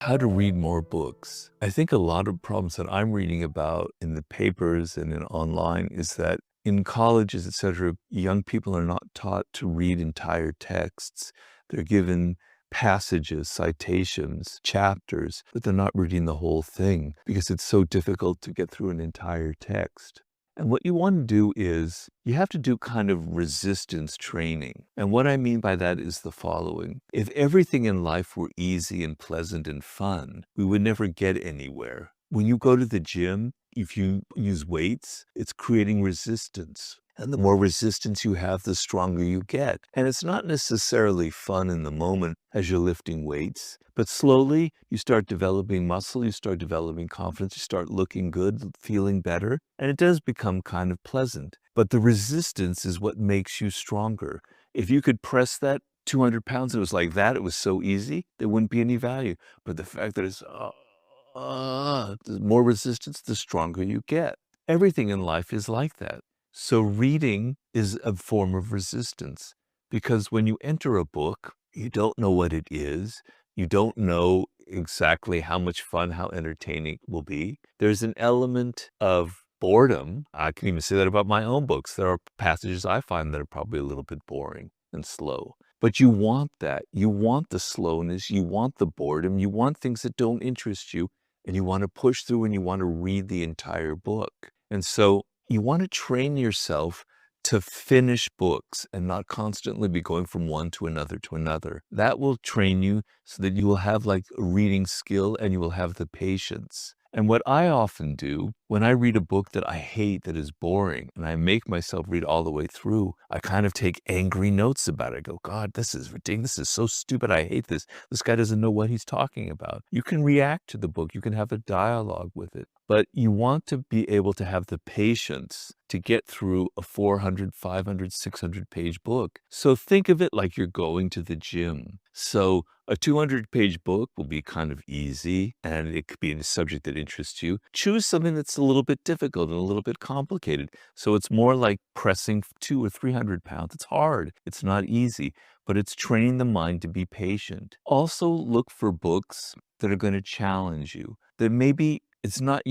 How to read more books. I think a lot of problems that I'm reading about in the papers and in online is that in colleges, etc., young people are not taught to read entire texts. They're given passages, citations, chapters, but they're not reading the whole thing because it's so difficult to get through an entire text. And what you want to do is you have to do kind of resistance training. And what I mean by that is the following. If everything in life were easy and pleasant and fun, we would never get anywhere. When you go to the gym, if you use weights, it's creating resistance. And the more resistance you have, the stronger you get. And it's not necessarily fun in the moment as you're lifting weights, but slowly you start developing muscle, you start developing confidence, you start looking good, feeling better, and it does become kind of pleasant. But the resistance is what makes you stronger. If you could press that 200 pounds, and it was like that, it was so easy, there wouldn't be any value. But the fact that the more resistance, the stronger you get. Everything in life is like that. So reading is a form of resistance because when you enter a book, you don't know what it is. You don't know exactly how much fun, how entertaining it will be. There's an element of boredom. I can even say that about my own books. There are passages I find that are probably a little bit boring and slow. But you want that. You want the slowness. You want the boredom. You want things that don't interest you. And you want to push through and you want to read the entire book. And so you want to train yourself to finish books and not constantly be going from one to another to another. That will train you so that you will have like a reading skill and you will have the patience. And what I often do when I read a book that I hate, that is boring, and I make myself read all the way through, I kind of take angry notes about it. I go, God, this is ridiculous. This is so stupid. I hate this. This guy doesn't know what he's talking about. You can react to the book. You can have a dialogue with it. But you want to be able to have the patience to get through a 400, 500, 600 page book. So think of it like you're going to the gym. So a 200-page book will be kind of easy and it could be a subject that interests you. Choose something that's a little bit difficult and a little bit complicated. So it's more like pressing 200 or 300 pounds. It's hard. It's not easy, but it's training the mind to be patient. Also look for books that are going to challenge you, that maybe it's not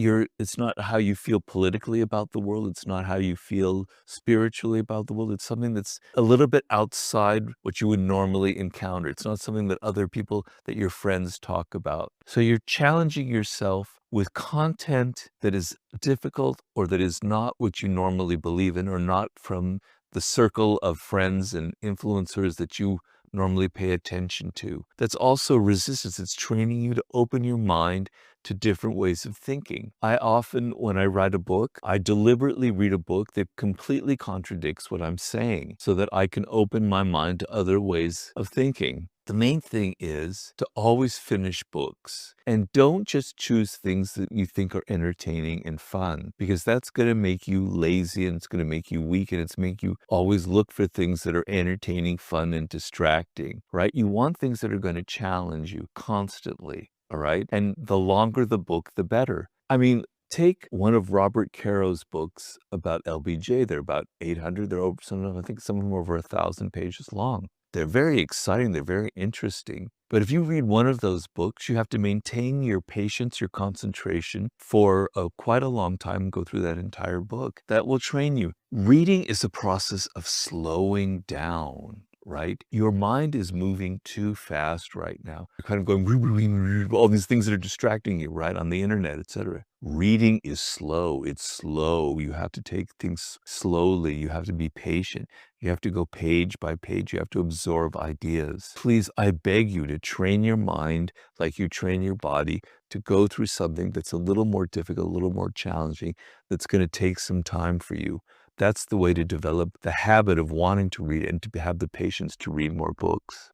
how you feel politically about the world. It's not how you feel spiritually about the world. It's something that's a little bit outside what you would normally encounter. It's not something that other people, that your friends talk about. So you're challenging yourself with content that is difficult or that is not what you normally believe in or not from the circle of friends and influencers that you normally pay attention to. That's also resistance. It's training you to open your mind to different ways of thinking. I often, when I write a book, I deliberately read a book that completely contradicts what I'm saying so that I can open my mind to other ways of thinking. The main thing is to always finish books and don't just choose things that you think are entertaining and fun because that's going to make you lazy and it's going to make you weak and it's make you always look for things that are entertaining, fun, and distracting, right? You want things that are going to challenge you constantly. All right. And the longer the book, the better. I mean, take one of Robert Caro's books about LBJ. They're about 800. They're over I think some of them are over 1,000 pages long. They're very exciting. They're very interesting. But if you read one of those books, you have to maintain your patience, your concentration for quite a long time and go through that entire book. That will train you. Reading is a process of slowing down. Right? Your mind is moving too fast right now. You're kind of going, all these things that are distracting you, right? On the internet, etc. Reading is slow. It's slow. You have to take things slowly. You have to be patient. You have to go page by page. You have to absorb ideas. Please, I beg you to train your mind like you train your body to go through something that's a little more difficult, a little more challenging, that's going to take some time for you. That's the way to develop the habit of wanting to read and to have the patience to read more books.